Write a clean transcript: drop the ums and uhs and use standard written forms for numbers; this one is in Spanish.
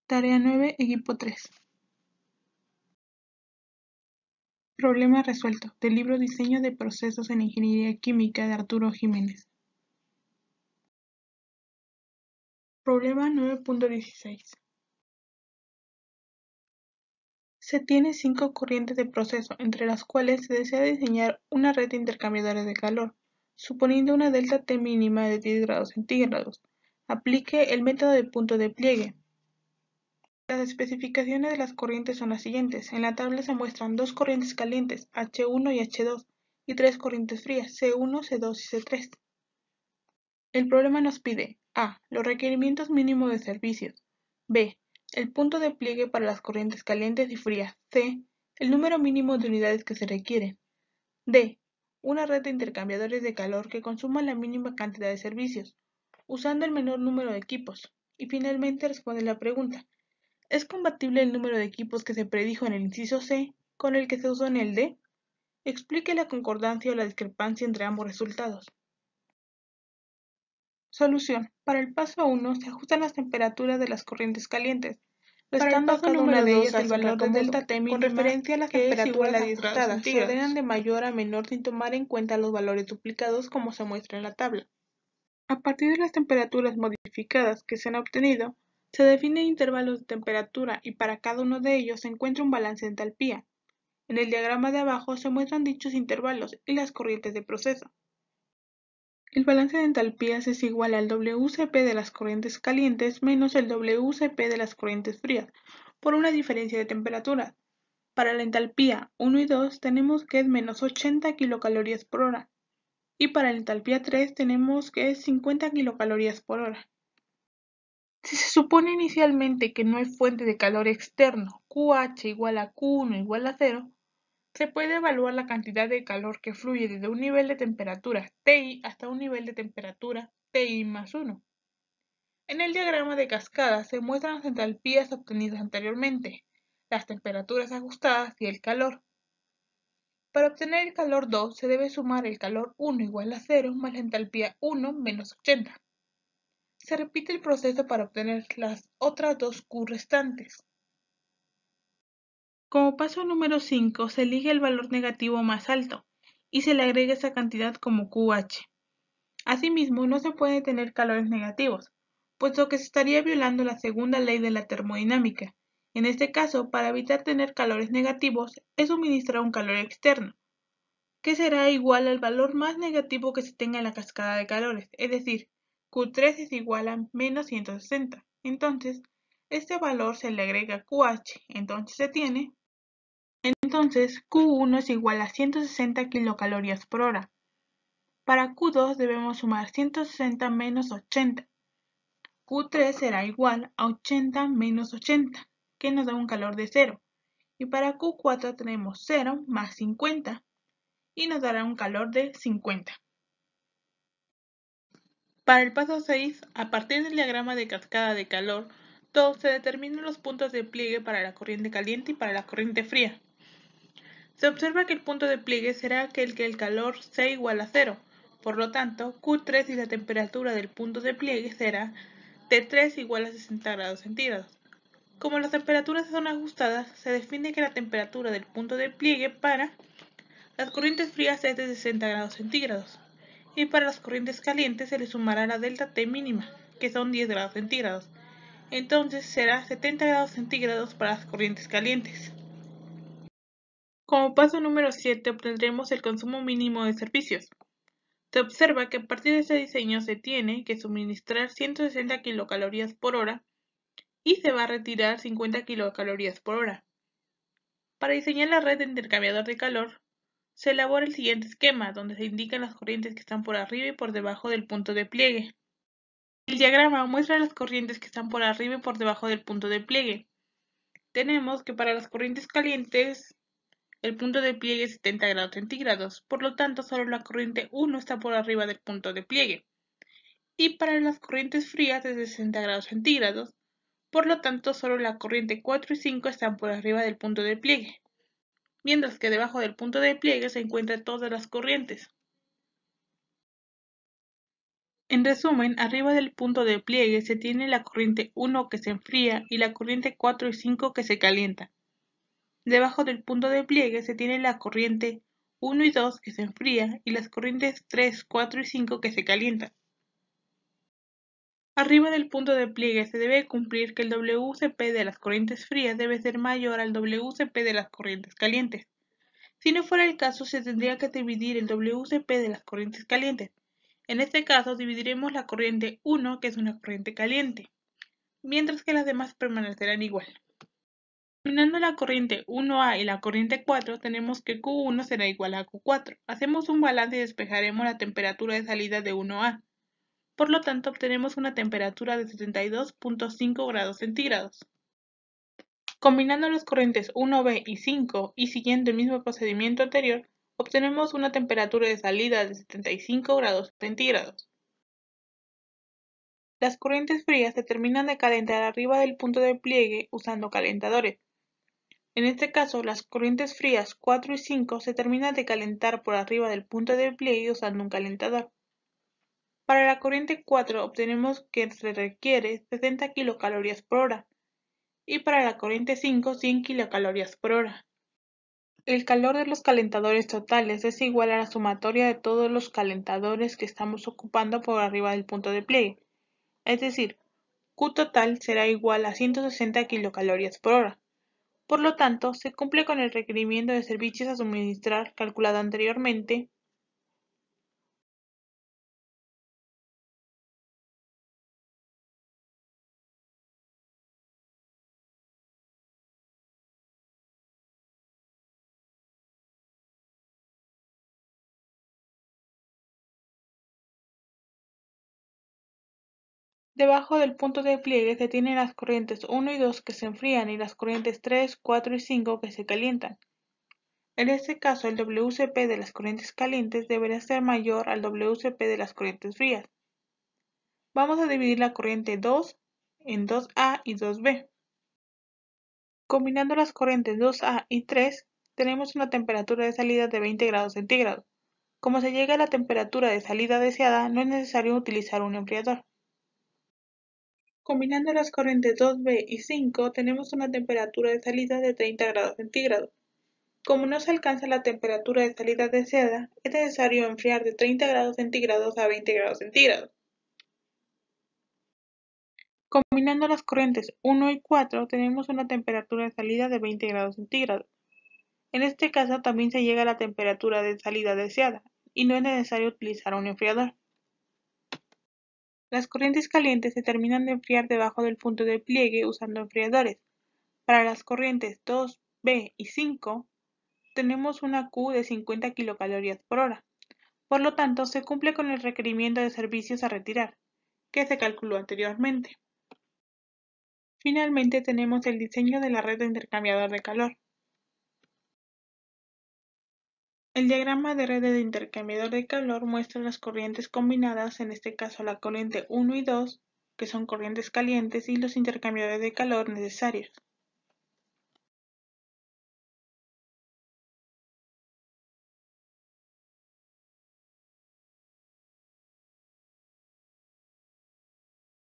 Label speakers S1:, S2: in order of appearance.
S1: Tarea 9, equipo 3. Problema resuelto, del libro Diseño de procesos en ingeniería química de Arturo Jiménez. Problema 9.16. Se tiene 5 corrientes de proceso, entre las cuales se desea diseñar una red de intercambiadores de calor, suponiendo una delta T mínima de 10 grados centígrados. Aplique el método de punto de pliegue. Las especificaciones de las corrientes son las siguientes. En la tabla se muestran 2 corrientes calientes, H1 y H2, y 3 corrientes frías, C1, C2 y C3. El problema nos pide a. Los requerimientos mínimos de servicios. b. El punto de pliegue para las corrientes calientes y frías. c. El número mínimo de unidades que se requieren. d. Una red de intercambiadores de calor que consuma la mínima cantidad de servicios, usando el menor número de equipos. Y finalmente responde la pregunta: ¿es compatible el número de equipos que se predijo en el inciso C con el que se usó en el D? Explique la concordancia o la discrepancia entre ambos resultados. Solución. Para el paso 1 se ajustan las temperaturas de las corrientes calientes, restando a cada una de ellas el valor de delta T mínima, con referencia a las temperaturas ajustadas. Se ordenan de mayor a menor sin tomar en cuenta los valores duplicados como se muestra en la tabla. A partir de las temperaturas modificadas que se han obtenido, se definen intervalos de temperatura y para cada uno de ellos se encuentra un balance de entalpía. En el diagrama de abajo se muestran dichos intervalos y las corrientes de proceso. El balance de entalpías es igual al WCP de las corrientes calientes menos el WCP de las corrientes frías, por una diferencia de temperatura. Para la entalpía 1 y 2 tenemos que es menos 80 kilocalorías por hora, y para la entalpía 3 tenemos que es 50 kilocalorías por hora. Si se supone inicialmente que no hay fuente de calor externo, QH igual a Q1 igual a 0, se puede evaluar la cantidad de calor que fluye desde un nivel de temperatura Ti hasta un nivel de temperatura Ti más 1. En el diagrama de cascada se muestran las entalpías obtenidas anteriormente, las temperaturas ajustadas y el calor. Para obtener el calor 2 se debe sumar el calor 1 igual a 0 más la entalpía 1 menos 80. Se repite el proceso para obtener las otras dos Q restantes. Como paso número 5 se elige el valor negativo más alto y se le agrega esa cantidad como QH. Asimismo, no se puede tener calores negativos, puesto que se estaría violando la segunda ley de la termodinámica. En este caso, para evitar tener calores negativos, es suministrar un calor externo, que será igual al valor más negativo que se tenga en la cascada de calores, es decir, Q3 es igual a menos 160. Entonces, este valor se le agrega QH, entonces se tiene. Entonces, Q1 es igual a 160 kilocalorías por hora. Para Q2 debemos sumar 160 menos 80. Q3 será igual a 80 menos 80, que nos da un calor de 0. Y para Q4 tenemos 0 más 50, y nos dará un calor de 50. Para el paso 6, a partir del diagrama de cascada de calor, se determinan los puntos de pliegue para la corriente caliente y para la corriente fría. Se observa que el punto de pliegue será aquel que el calor sea igual a 0. Por lo tanto, Q3 y la temperatura del punto de pliegue será T3 igual a 60 grados centígrados. Como las temperaturas son ajustadas, se define que la temperatura del punto de pliegue para las corrientes frías es de 60 grados centígrados, y para las corrientes calientes se le sumará la delta T mínima, que son 10 grados centígrados. Entonces será 70 grados centígrados para las corrientes calientes. Como paso número 7 obtendremos el consumo mínimo de servicios. Se observa que a partir de este diseño se tiene que suministrar 160 kilocalorías por hora y se va a retirar 50 kilocalorías por hora. Para diseñar la red de intercambiador de calor, se elabora el siguiente esquema, donde se indican las corrientes que están por arriba y por debajo del punto de pliegue. El diagrama muestra las corrientes que están por arriba y por debajo del punto de pliegue. Tenemos que para las corrientes calientes el punto de pliegue es 70 grados centígrados, por lo tanto solo la corriente 1 está por arriba del punto de pliegue. Y para las corrientes frías es de 60 grados centígrados, por lo tanto solo la corriente 4 y 5 están por arriba del punto de pliegue, mientras que debajo del punto de pliegue se encuentran todas las corrientes. En resumen, arriba del punto de pliegue se tiene la corriente 1 que se enfría y la corriente 4 y 5 que se calienta. Debajo del punto de pliegue se tiene la corriente 1 y 2 que se enfría y las corrientes 3, 4 y 5 que se calientan. Arriba del punto de pliegue se debe cumplir que el WCP de las corrientes frías debe ser mayor al WCP de las corrientes calientes. Si no fuera el caso, se tendría que dividir el WCP de las corrientes calientes. En este caso, dividiremos la corriente 1, que es una corriente caliente, mientras que las demás permanecerán igual. Combinando la corriente 1A y la corriente 4, tenemos que Q1 será igual a Q4. Hacemos un balance y despejaremos la temperatura de salida de 1A. Por lo tanto, obtenemos una temperatura de 72.5 grados centígrados. Combinando las corrientes 1B y 5 y siguiendo el mismo procedimiento anterior, obtenemos una temperatura de salida de 75 grados centígrados. Las corrientes frías se terminan de calentar arriba del punto de pliegue usando calentadores. En este caso, las corrientes frías 4 y 5 se terminan de calentar por arriba del punto de pliegue usando un calentador. Para la corriente 4 obtenemos que se requiere 60 kilocalorías por hora y para la corriente 5 100 kilocalorías por hora. El calor de los calentadores totales es igual a la sumatoria de todos los calentadores que estamos ocupando por arriba del punto de pliegue, es decir, Q total será igual a 160 kilocalorías por hora. Por lo tanto, se cumple con el requerimiento de servicios a suministrar calculado anteriormente. Debajo del punto de pliegue se tienen las corrientes 1 y 2 que se enfrían y las corrientes 3, 4 y 5 que se calientan. En este caso, el WCP de las corrientes calientes deberá ser mayor al WCP de las corrientes frías. Vamos a dividir la corriente 2 en 2A y 2B. Combinando las corrientes 2A y 3, tenemos una temperatura de salida de 20 grados centígrados. Como se llega a la temperatura de salida deseada, no es necesario utilizar un enfriador. Combinando las corrientes 2B y 5, tenemos una temperatura de salida de 30 grados centígrados. Como no se alcanza la temperatura de salida deseada, es necesario enfriar de 30 grados centígrados a 20 grados centígrados. Combinando las corrientes 1 y 4, tenemos una temperatura de salida de 20 grados centígrados. En este caso también se llega a la temperatura de salida deseada, y no es necesario utilizar un enfriador. Las corrientes calientes se terminan de enfriar debajo del punto de pliegue usando enfriadores. Para las corrientes 2, B y 5, tenemos una Q de 50 kilocalorías por hora. Por lo tanto, se cumple con el requerimiento de servicios a retirar, que se calculó anteriormente. Finalmente tenemos el diseño de la red de intercambiador de calor. El diagrama de red de intercambiador de calor muestra las corrientes combinadas, en este caso la corriente 1 y 2, que son corrientes calientes, y los intercambiadores de calor necesarios.